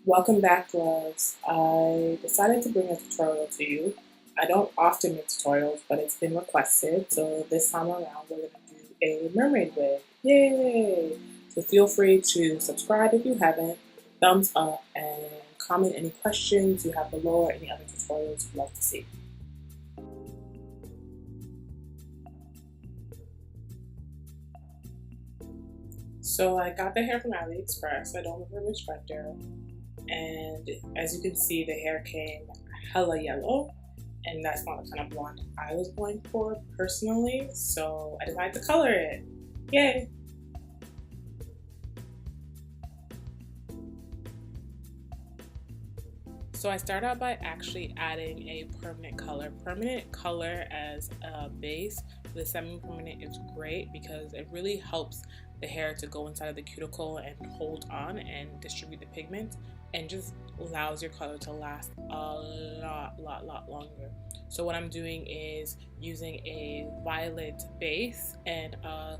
Welcome back, loves. I decided to bring a tutorial to you. I don't often make tutorials, but it's been requested, so this time around we're going to do a mermaid wig. Yay! So feel free to subscribe if you haven't, thumbs up, and comment any questions you have below or any other tutorials you'd like to see. So I got the hair from AliExpress. I don't live in Richmond, and as you can see, the hair came hella yellow, and that's not the kind of blonde I was going for personally, so I decided to color it. Yay! So I start out by actually adding a permanent color. Permanent color as a base for the semi-permanent is great because it really helps the hair to go inside of the cuticle and hold on and distribute the pigment, and just allows your color to last a lot longer. So what I'm doing is using a violet base and a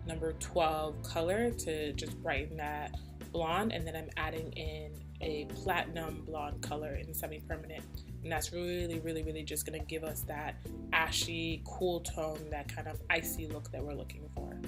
number 12 color to just brighten that blonde, and then I'm adding in a platinum blonde color in semi-permanent, and that's really just gonna give us that ashy cool tone, that kind of icy look that we're looking for.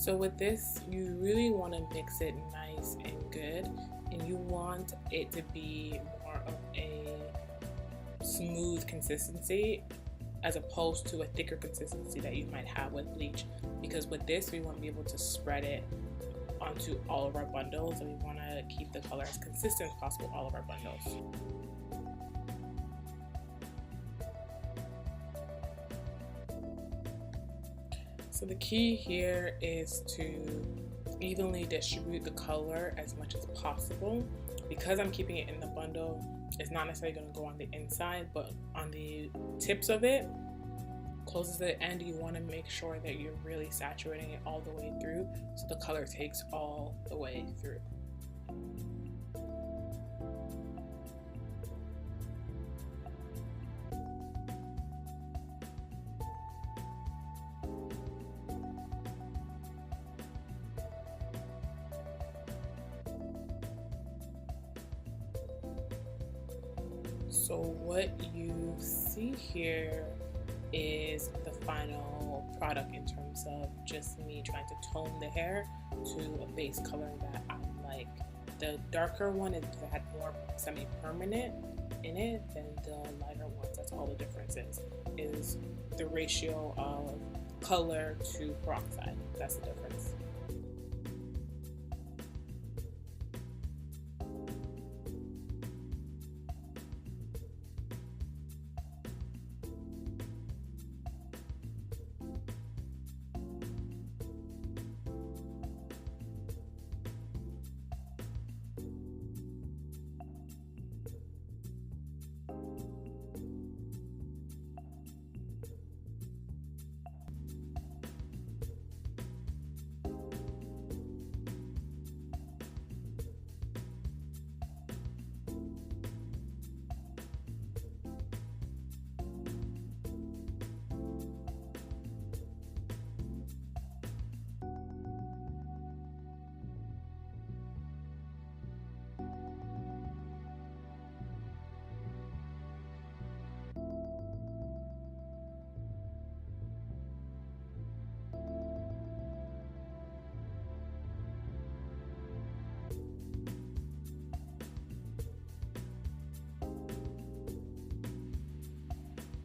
So with this, you really want to mix it nice and good, and you want it to be more of a smooth consistency as opposed to a thicker consistency that you might have with bleach, because with this we want to be able to spread it onto all of our bundles, and we want to keep the color as consistent as possible all of our bundles. So the key here is to evenly distribute the color as much as possible. Because I'm keeping it in the bundle, it's not necessarily going to go on the inside, but on the tips of it, closest to the end, you want to make sure that you're really saturating it all the way through so the color takes all the way through. So what you see here is the final product in terms of just me trying to tone the hair to a base color that I like. The darker one is because it had more semi-permanent in it than the lighter ones. That's all the difference is the ratio of color to peroxide. That's the difference.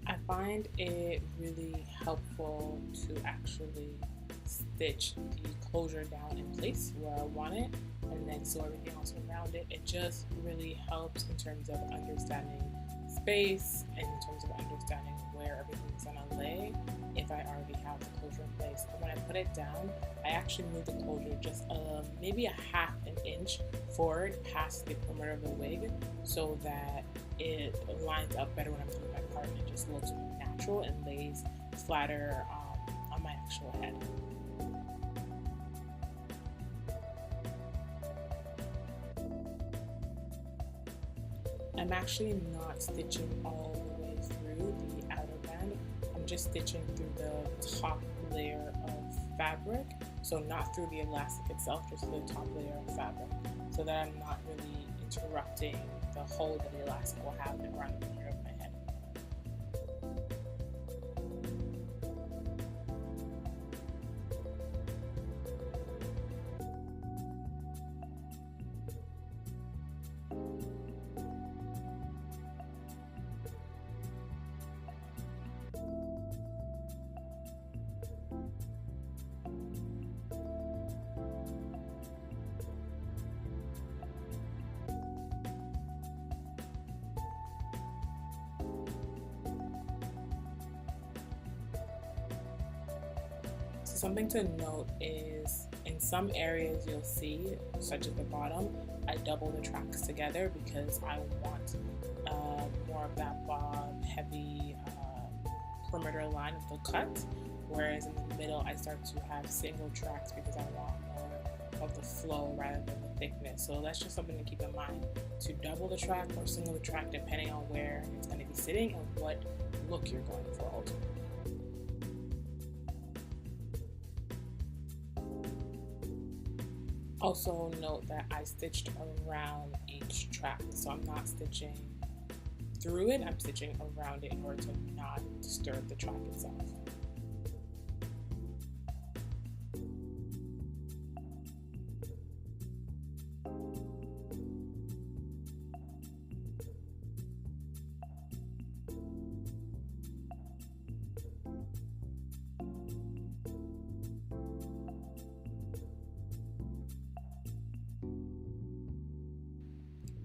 I find it really helpful to actually stitch the closure down in place where I want it, and then sew everything else around it. It just really helps in terms of understanding space and in terms of understanding where everything's gonna lay if I already have the closure in place. And when I put it down, I actually move the closure just maybe a half an inch forward past the perimeter of the wig so that it lines up better when I'm doing my part, and it just looks natural and lays flatter on my actual head. I'm actually not stitching all the way through the outer band. I'm just stitching through the top layer of fabric, so not through the elastic itself, just the top layer of fabric, so that I'm not really interrupting the hole that the elastic will have around the center of my head. Something to note is in some areas you'll see, such as the bottom, I double the tracks together because I want more of that bob heavy perimeter line of the cut, whereas in the middle I start to have single tracks because I want more of the flow rather than the thickness. So that's just something to keep in mind, to double the track or single the track depending on where it's going to be sitting and what look you're going for ultimately. Also note that I stitched around each track, so I'm not stitching through it, I'm stitching around it in order to not disturb the track itself.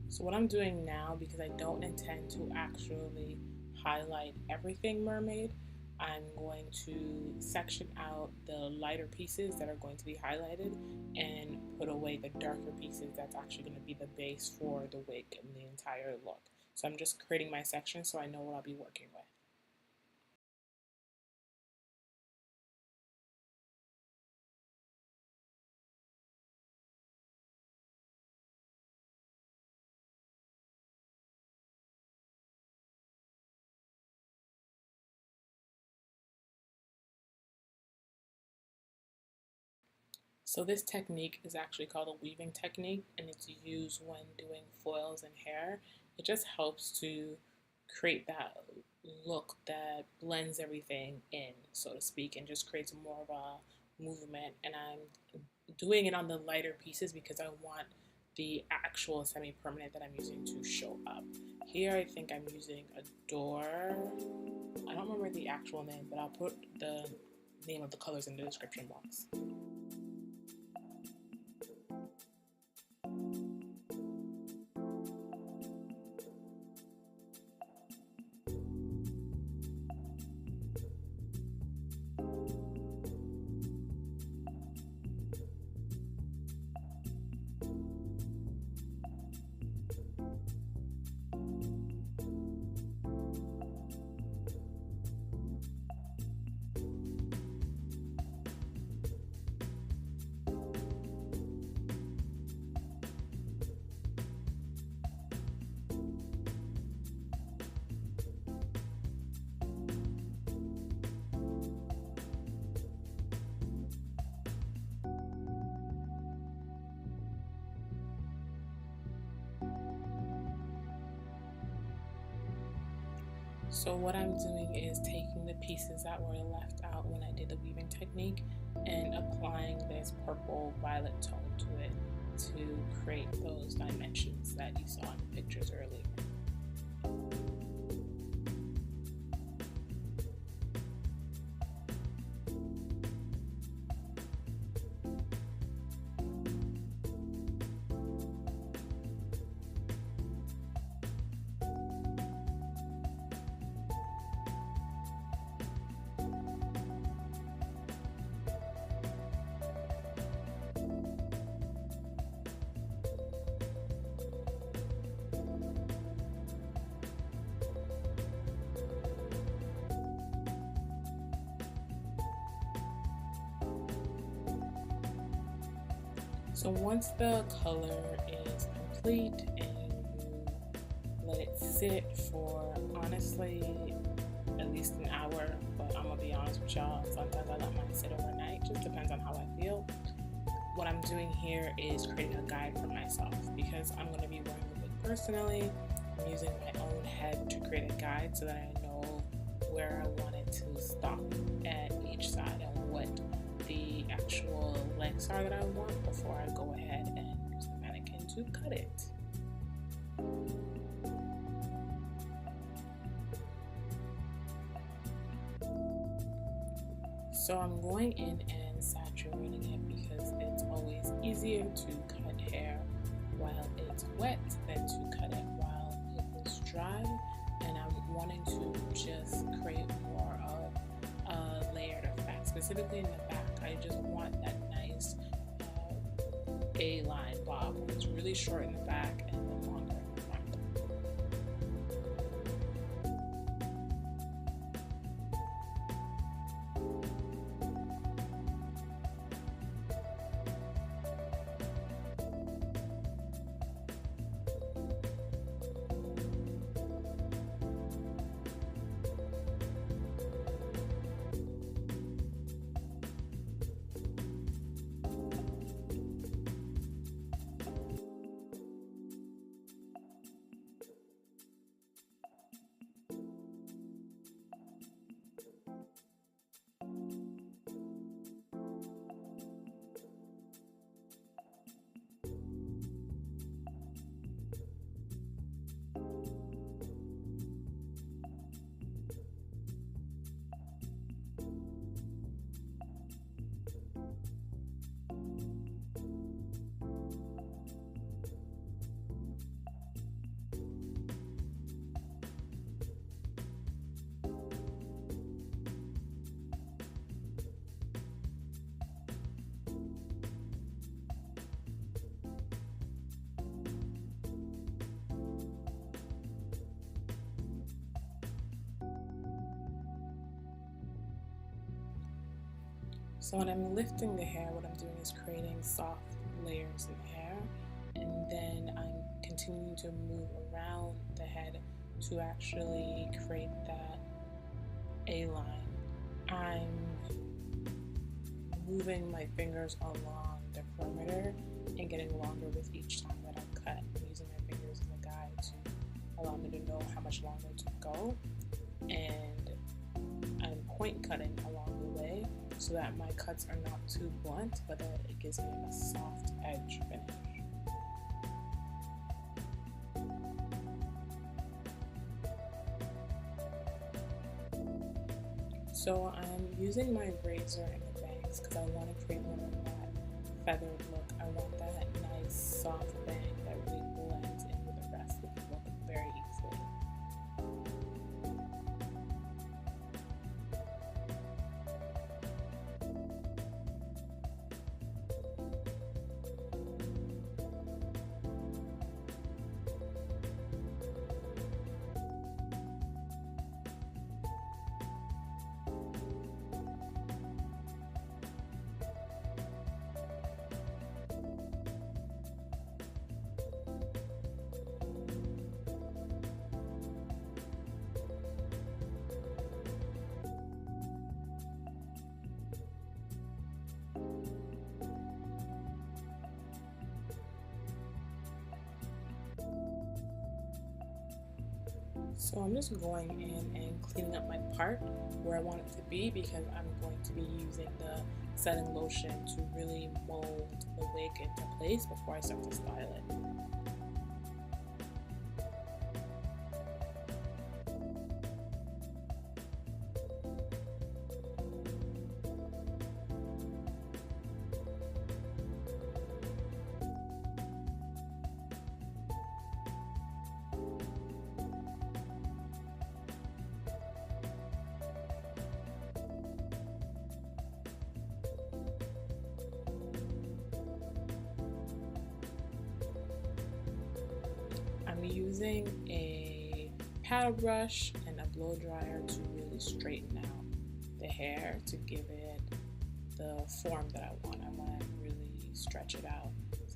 So what I'm doing now, because I don't intend to actually highlight everything mermaid, I'm going to section out the lighter pieces that are going to be highlighted and put away the darker pieces that's actually going to be the base for the wig and the entire look. So I'm just creating my section so I know what I'll be working with. So this technique is actually called a weaving technique, and it's used when doing foils and hair. It just helps to create that look that blends everything in, so to speak, and just creates more of a movement. And I'm doing it on the lighter pieces because I want the actual semi-permanent that I'm using to show up. Here I think I'm using Adore. I don't remember the actual name, but I'll put the name of the colors in the description box. So what I'm doing is taking the pieces that were left out when I did the weaving technique and applying this purple violet tone to it to create those dimensions that you saw in the pictures earlier. So once the color is complete and you let it sit for honestly at least an hour, but I'm gonna be honest with y'all, sometimes I let mine sit overnight, just depends on how I feel. What I'm doing here is creating a guide for myself because I'm going to be wearing the wig personally. I'm using my own head to create a guide so that I know where I want it to stop at each side and what the actual lengths are that I want before I go ahead and use the mannequin to cut it. So I'm going in and saturating it because it's always easier to cut hair while it's wet than to cut it while it is dry, and I'm wanting to just create more of a layered effect, specifically in the back. I just want that nice A-line bob. It's really short in the back and then longer in the front. So when I'm lifting the hair, what I'm doing is creating soft layers of hair, and then I'm continuing to move around the head to actually create that A-line. I'm moving my fingers along the perimeter and getting longer with each time that I cut. I'm using my fingers as a guide to allow me to know how much longer to go, and I'm point cutting along the way so that my cuts are not too blunt, but that it gives me a soft edge finish. So I'm using my razor in the bangs because I want to create more of that feathered look. I want that nice soft bang that really blends in with the rest of the look very easily. So I'm just going in and cleaning up my part where I want it to be because I'm going to be using the setting lotion to really mold the wig into place before I start to style it. I'm using a paddle brush and a blow dryer to really straighten out the hair to give it the form that I want. I want to really stretch it out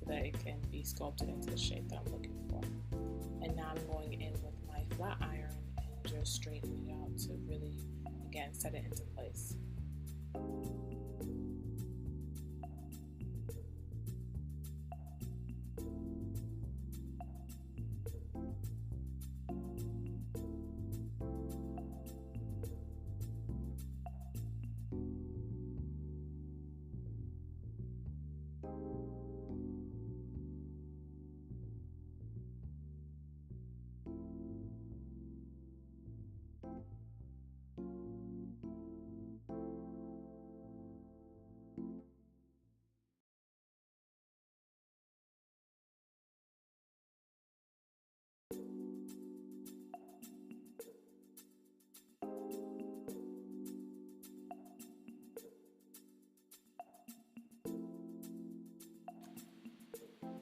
that it can be sculpted into the shape that I'm looking for. And now I'm going in with my flat iron and just straightening it out to really, again, set it into place.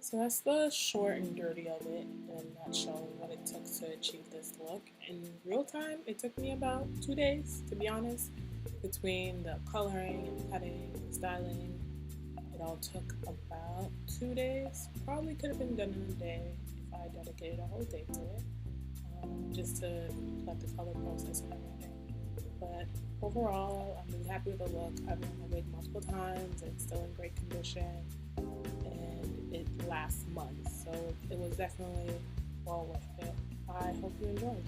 So that's the short and dirty of it in a nutshell, what it took to achieve this look. In real time, it took me about 2 days, to be honest, between the coloring and cutting and styling. It all took about 2 days. Probably could have been done in a day if I dedicated a whole day to it, just to let the color process and everything. But overall, I'm really happy with the look. I've worn the wig multiple times. It's still in great condition. It lasts months, so it was definitely well worth it. I hope you enjoyed.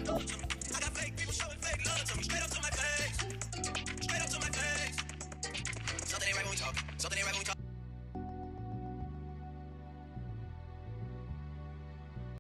I got fake people showing fake love to me, straight up to my face. Straight up to my face. Something ain't right when we talk. Something ain't right when we talk.